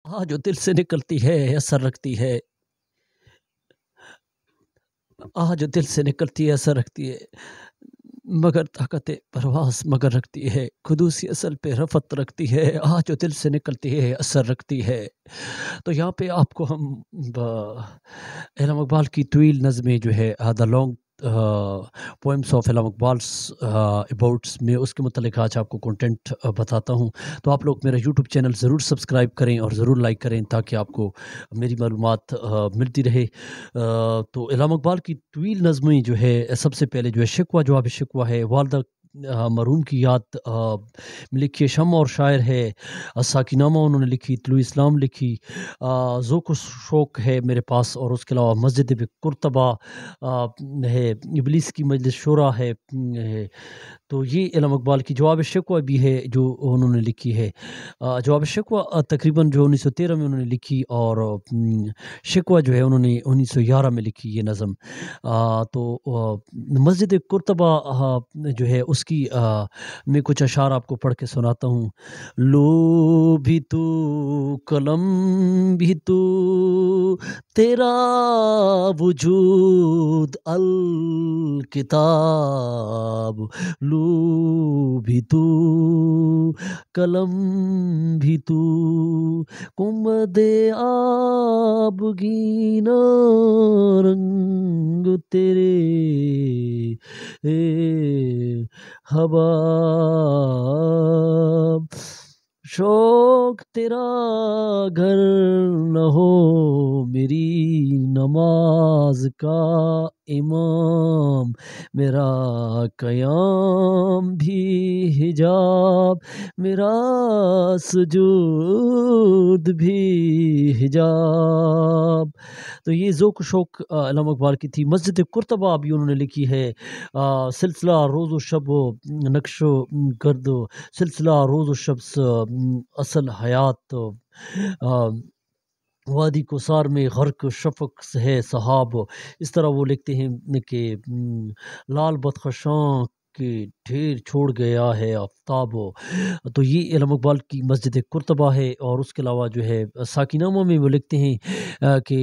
जो दिल से निकलती है असर रखती है। जो दिल से निकलती है असर रखती है, मगर ताकत परवास मगर रखती है, खुदूसी असल पे रफ़त रखती है। जो दिल से निकलती है असर रखती है। तो यहाँ पे आपको हम इल्हाम इकबाल की तवील नज़में जो है द लॉन्ग पोएम्स ऑफ इल्हाम इकबाल्स अबाउट्स में उसके मुतल्लिक आज आपको कंटेंट बताता हूँ। तो आप लोग मेरा यूट्यूब चैनल ज़रूर सब्सक्राइब करें और ज़रूर लाइक करें ताकि आपको मेरी मालूमात मिलती रहे। तो इल्हाम इकबाल की तवील नज़में जो है सबसे पहले जो है शिकवा जवाब शिकवा है, वालदा मरहूम की याद में लिखी है, शम्म और शायर है, साकिनामा उन्होंने लिखी, तुलू इस्लाम लिखी, ज़ौक़ शौक़ है मेरे पास, और उसके अलावा मस्जिद कुर्तबा है, इब्लीस की मजलिस शुरा है। तो ये इल्हाम इकबाल की जवाब शिकवा भी है जो उन्होंने लिखी है। जवाब शिकवा तकरीबन जो 1913 में उन्होंने लिखी, और शिकवा जो है उन्होंने 1911 में लिखी ये नज़म। मस्जिद कुर्तबा जो है उसकी मैं कुछ अशार आपको पढ़ के सुनाता हूँ। लो भी तू कलम भी तू, तेरा वजूद अल किताब। लू भी तू कलम भी तू, कुम्मदे आबगीना रंग तेरे हबाब। शौक तेरा घर न हो मेरी नमाज का इमाम, मेरा कयाम भी हिजाब, मेरा सुजूद भी हिजाब। तो ये ज़ौक़ शौक़ इल्हाम इकबाल की थी। मस्जिद कुर्तबा भी उन्होंने लिखी है। सिलसिला रोज़ शब नक्शो गर्द, सिलसिला रोज़ शब असल हयात, वादी कुसार में गर्क शफ़क़ है सहाब। इस तरह वो लिखते हैं कि लाल बदख़शां के ढेर छोड़ गया है आफ़ताब। तो ये इल्हाम इकबाल की मस्जिद कुर्तबा है। और उसके अलावा जो है साकिनामा में वो लिखते हैं कि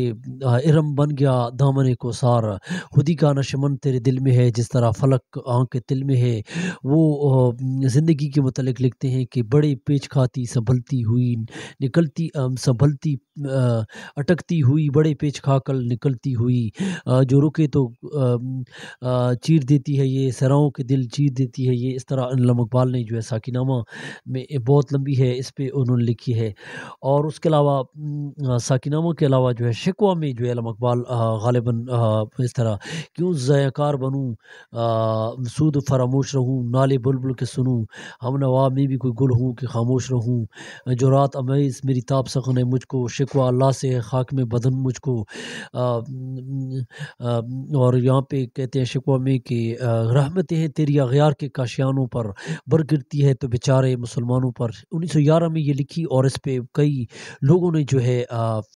इरम बन गया दामन कोसार, खुदी का नशमन तेरे दिल में है, जिस तरह फलक आँख के तिल में है। वो ज़िंदगी के मुतल्लिक़ लिखते हैं कि बड़े पेच खाती संभलती हुई निकलती संभलती अटकती हुई, बड़े पेच खाकर निकलती हुई, जो रुके तो चीर देती है ये, सराओं के दिल चीर देती है ये। इस तरह इल्हाम इकबाल ने जो है साकिनामा में बहुत लंबी है, इस पे उन्होंने लिखी है। और उसके अलावा साकिनामा के अलावा जो है शिकवा में जो है इल्हाम इकबाल ग़ालिबन इस तरह, क्यों ज़ियाकार बनूँ सूद फरामोश रहूँ, नाले बुलबुल के सुनूँ, हम नवा में भी कोई गुल हूँ कि खामोश रहूँ, जो रात अमैज़ मेरी ताब सखन है मुझको, शिकवा अल्लाह से है खाक में बदन मुझको। और यहाँ पे कहते हैं शिकवा में कि रहमतें हैं तेरी अग़यार के काशियानों पर, बर गिरती है तो बेचारे मुसलमानों पर। 1911 में ये लिखी, और इस पे कई लोगों ने जो है